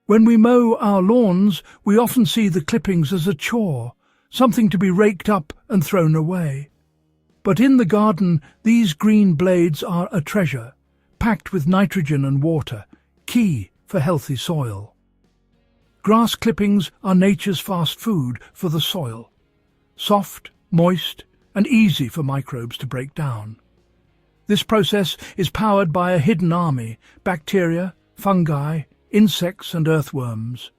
When we mow our lawns, we often see the clippings as a chore, something to be raked up and thrown away. But in the garden, these green blades are a treasure, packed with nitrogen and water, key for healthy soil. Grass clippings are nature's fast food for the soil. Soft, moist, and easy for microbes to break down. This process is powered by a hidden army: bacteria, fungi, insects and earthworms.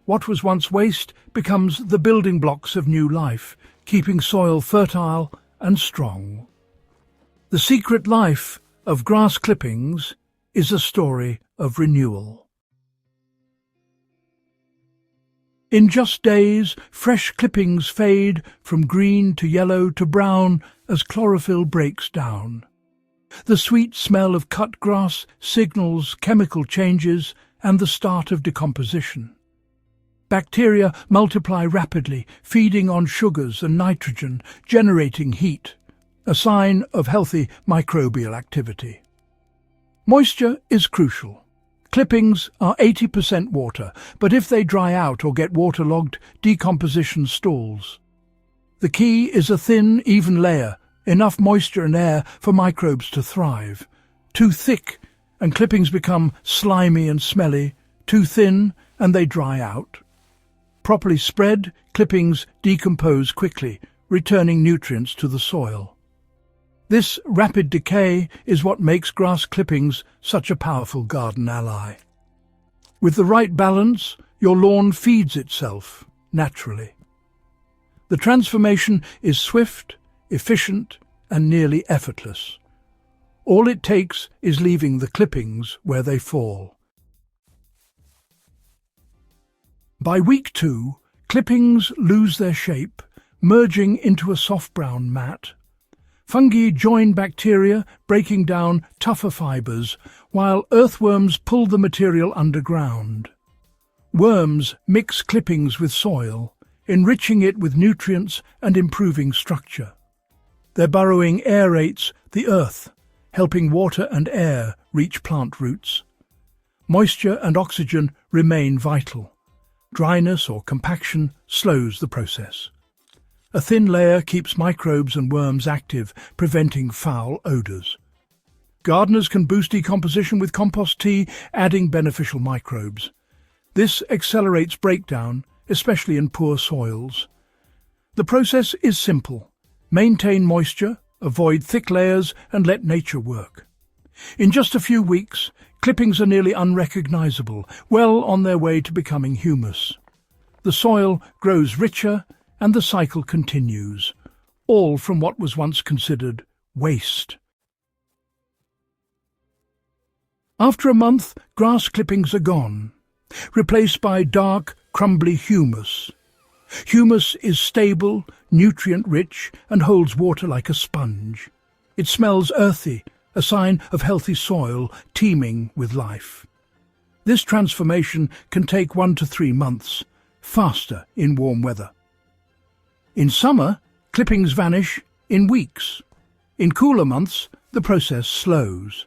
What was once waste becomes the building blocks of new life, keeping soil fertile and strong. The secret life of grass clippings is a story of renewal. In just days, fresh clippings fade from green to yellow to brown as chlorophyll breaks down. The sweet smell of cut grass signals chemical changes and the start of decomposition. Bacteria multiply rapidly, feeding on sugars and nitrogen, generating heat, a sign of healthy microbial activity. Moisture is crucial. Clippings are 80% water, but if they dry out or get waterlogged, decomposition stalls. The key is a thin, even layer, enough moisture and air for microbes to thrive. Too thick, and clippings become slimy and smelly. Too thin, and they dry out. Properly spread, clippings decompose quickly, returning nutrients to the soil. This rapid decay is what makes grass clippings such a powerful garden ally. With the right balance, your lawn feeds itself naturally. The transformation is swift, efficient, and nearly effortless. All it takes is leaving the clippings where they fall. By week 2, clippings lose their shape, merging into a soft brown mat. Fungi join bacteria, breaking down tougher fibres, while earthworms pull the material underground. Worms mix clippings with soil, enriching it with nutrients and improving structure. Their burrowing aerates the earth, helping water and air reach plant roots. Moisture and oxygen remain vital. Dryness or compaction slows the process. A thin layer keeps microbes and worms active, preventing foul odours. Gardeners can boost decomposition with compost tea, adding beneficial microbes. This accelerates breakdown, especially in poor soils. The process is simple. Maintain moisture, avoid thick layers, and let nature work. In just a few weeks, clippings are nearly unrecognizable, well on their way to becoming humus. The soil grows richer, and the cycle continues, all from what was once considered waste. After a month, grass clippings are gone, replaced by dark, crumbly humus. Humus is stable, nutrient-rich, and holds water like a sponge. It smells earthy, a sign of healthy soil teeming with life. This transformation can take 1 to 3 months, faster in warm weather. In summer, clippings vanish in weeks. In cooler months, the process slows.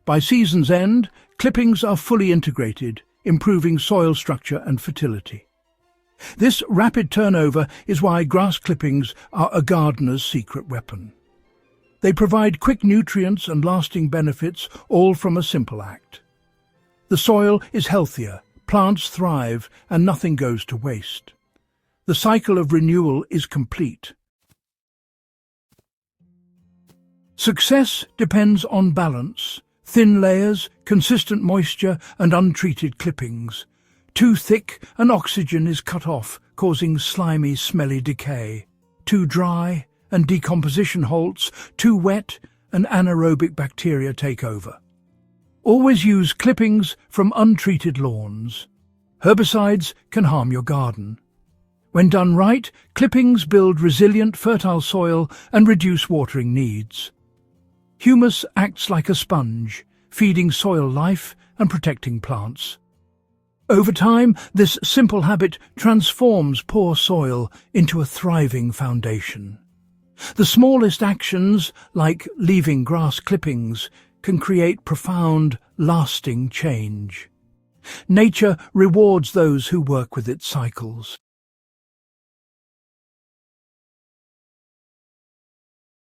By season's end, clippings are fully integrated, improving soil structure and fertility. This rapid turnover is why grass clippings are a gardener's secret weapon. They provide quick nutrients and lasting benefits, all from a simple act. The soil is healthier, plants thrive, and nothing goes to waste. The cycle of renewal is complete. Success depends on balance: thin layers, consistent moisture, and untreated clippings. Too thick and oxygen is cut off, causing slimy, smelly decay. Too dry and decomposition halts. Too wet and anaerobic bacteria take over. Always use clippings from untreated lawns. Herbicides can harm your garden. When done right, clippings build resilient, fertile soil and reduce watering needs. Humus acts like a sponge, feeding soil life and protecting plants. Over time, this simple habit transforms poor soil into a thriving foundation. The smallest actions, like leaving grass clippings, can create profound, lasting change. Nature rewards those who work with its cycles.